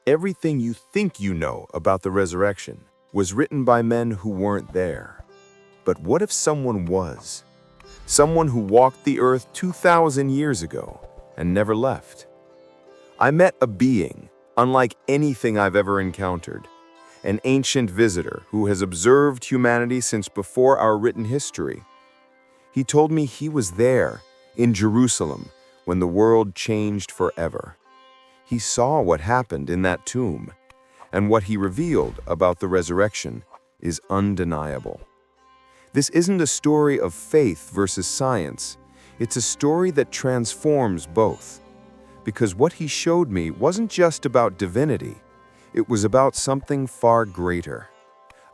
Everything you think you know about the resurrection was written by men who weren't there. But what if someone was? Someone who walked the earth 2,000 years ago and never left. I met a being unlike anything I've ever encountered, an ancient visitor who has observed humanity since before our written history. He told me he was there, in Jerusalem, when the world changed forever. He saw what happened in that tomb, and what he revealed about the resurrection is undeniable. This isn't a story of faith versus science. It's a story that transforms both. Because what he showed me wasn't just about divinity, it was about something far greater.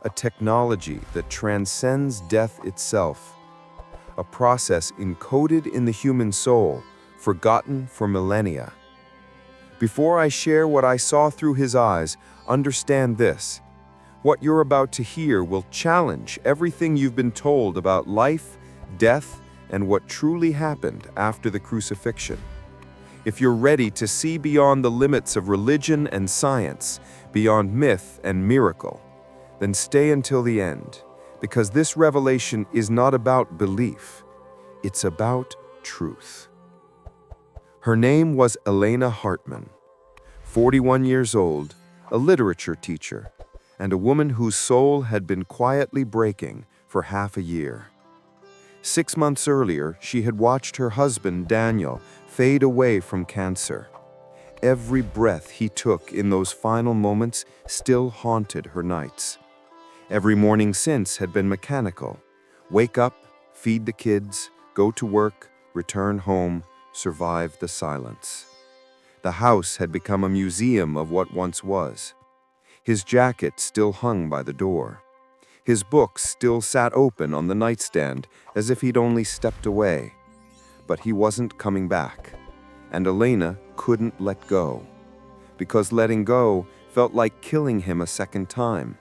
A technology that transcends death itself. A process encoded in the human soul, forgotten for millennia. Before I share what I saw through his eyes, understand this. What you're about to hear will challenge everything you've been told about life, death, and what truly happened after the crucifixion. If you're ready to see beyond the limits of religion and science, beyond myth and miracle, then stay until the end, because this revelation is not about belief, it's about truth. Her name was Elena Hartman, 41 years old, a literature teacher, and a woman whose soul had been quietly breaking for half a year. 6 months earlier, she had watched her husband, Daniel, fade away from cancer. Every breath he took in those final moments still haunted her nights. Every morning since had been mechanical. Wake up, feed the kids, go to work, return home, survive the silence. The house had become a museum of what once was. His jacket still hung by the door. His books still sat open on the nightstand as if he'd only stepped away. But he wasn't coming back, and Elena couldn't let go, because letting go felt like killing him a second time.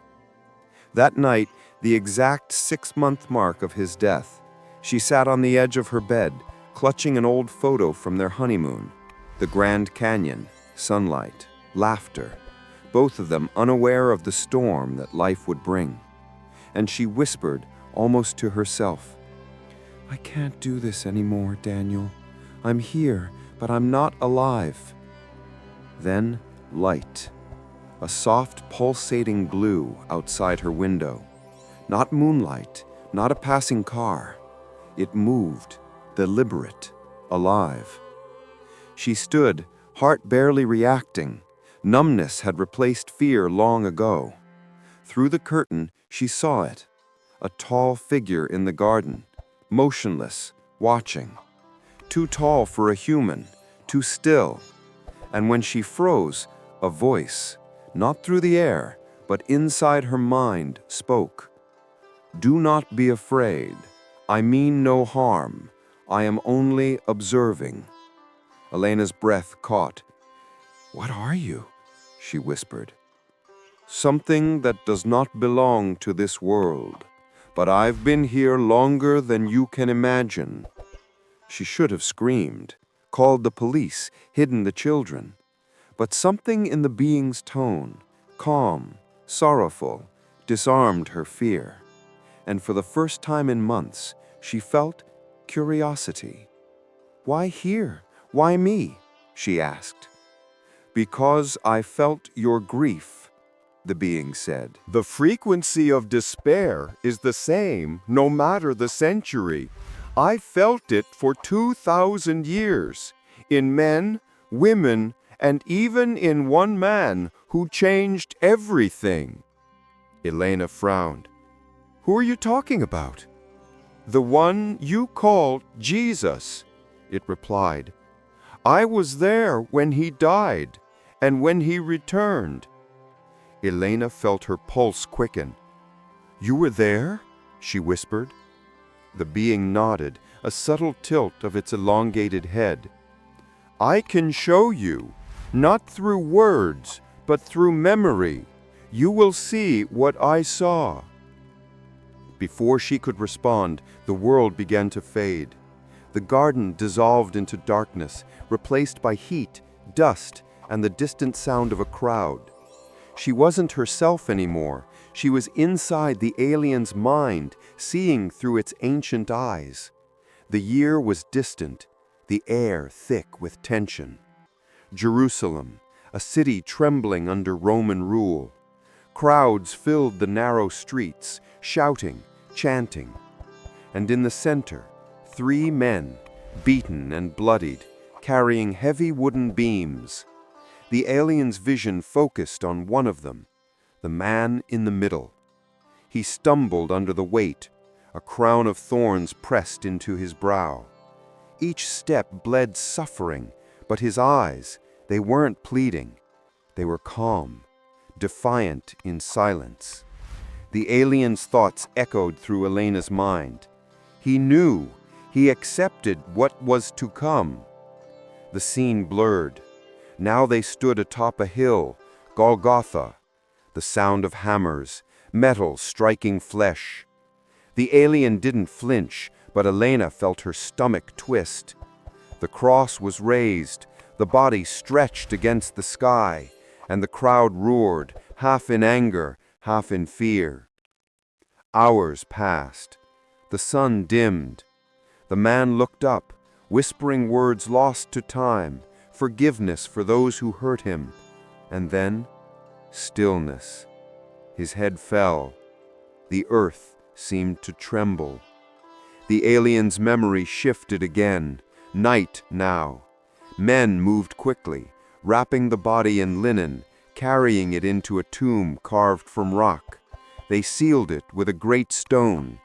That night, the exact 6-month mark of his death, she sat on the edge of her bed, clutching an old photo from their honeymoon. The Grand Canyon, sunlight, laughter, both of them unaware of the storm that life would bring. And she whispered, almost to herself, "I can't do this anymore, Daniel. I'm here, but I'm not alive." Then, light. A soft, pulsating blue outside her window. Not moonlight, not a passing car. It moved, deliberate, alive. She stood, heart barely reacting. Numbness had replaced fear long ago. Through the curtain, she saw it. A tall figure in the garden, motionless, watching. Too tall for a human, too still. And when she froze, a voice, not through the air, but inside her mind, spoke. "Do not be afraid. I mean no harm. I am only observing." Elena's breath caught. "What are you?" she whispered. "Something that does not belong to this world, but I've been here longer than you can imagine." She should have screamed, called the police, hidden the children. But something in the being's tone, calm, sorrowful, disarmed her fear. And for the first time in months, she felt curiosity. "Why here? Why me?" she asked. "Because I felt your grief," the being said. "The frequency of despair is the same no matter the century. I felt it for 2,000 years, in men, women, and even in one man who changed everything." Elena frowned. "Who are you talking about?" "The one you call Jesus," it replied. "I was there when he died and when he returned." Elena felt her pulse quicken. "You were there?" she whispered. The being nodded, a subtle tilt of its elongated head. "I can show you, not through words, but through memory. You will see what I saw." Before she could respond, the world began to fade. The garden dissolved into darkness, replaced by heat, dust, and the distant sound of a crowd. She wasn't herself anymore. She was inside the alien's mind, seeing through its ancient eyes. The year was distant, the air thick with tension. Jerusalem, a city trembling under Roman rule. Crowds filled the narrow streets, shouting, chanting. And in the center, 3 men, beaten and bloodied, carrying heavy wooden beams. The alien's vision focused on one of them, the man in the middle. He stumbled under the weight, a crown of thorns pressed into his brow. Each step bled suffering, but his eyes, they weren't pleading. They were calm, defiant in silence. The alien's thoughts echoed through Elena's mind. He knew, he accepted what was to come. The scene blurred. Now they stood atop a hill, Golgotha, the sound of hammers, metal striking flesh. The alien didn't flinch, but Elena felt her stomach twist. The cross was raised, the body stretched against the sky, and the crowd roared, half in anger, half in fear. Hours passed. The sun dimmed. The man looked up, whispering words lost to time, forgiveness for those who hurt him. And then, stillness. His head fell. The earth seemed to tremble. The alien's memory shifted again. Night now. Men moved quickly, wrapping the body in linen, carrying it into a tomb carved from rock. They sealed it with a great stone,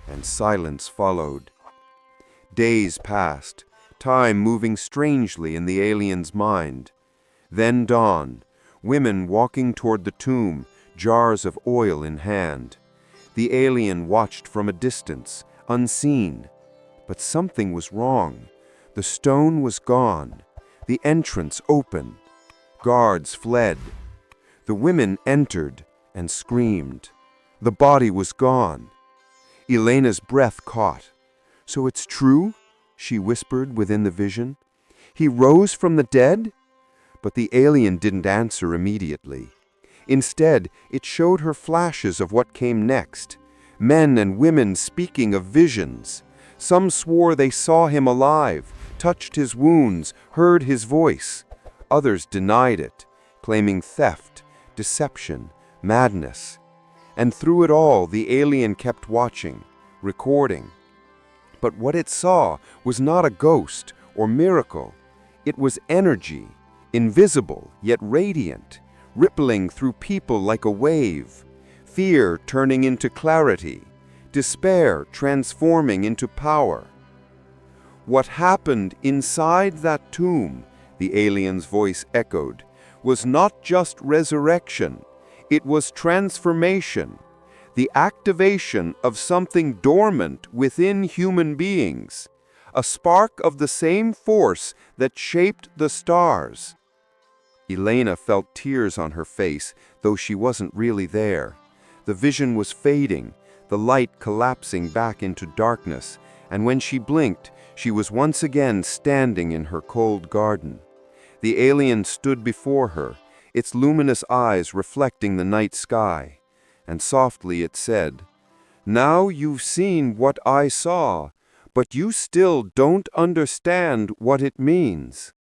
and silence followed. Days passed, time moving strangely in the alien's mind. Then dawn, women walking toward the tomb, jars of oil in hand. The alien watched from a distance, unseen. But something was wrong. The stone was gone, the entrance open. Guards fled. The women entered and screamed. The body was gone. Elena's breath caught. "So it's true?" she whispered within the vision. "He rose from the dead?" But the alien didn't answer immediately. Instead, it showed her flashes of what came next. Men and women speaking of visions. Some swore they saw him alive, touched his wounds, heard his voice. Others denied it, claiming theft, deception, madness. And through it all, the alien kept watching, recording. But what it saw was not a ghost or miracle. It was energy, invisible yet radiant, rippling through people like a wave. Fear turning into clarity, despair transforming into power. What happened inside that tomb, the alien's voice echoed, was not just resurrection, it was transformation, the activation of something dormant within human beings, a spark of the same force that shaped the stars. Elena felt tears on her face, though she wasn't really there. The vision was fading, the light collapsing back into darkness, and when she blinked, she was once again standing in her cold garden. The alien stood before her, its luminous eyes reflecting the night sky, and softly it said, "Now you've seen what I saw, but you still don't understand what it means."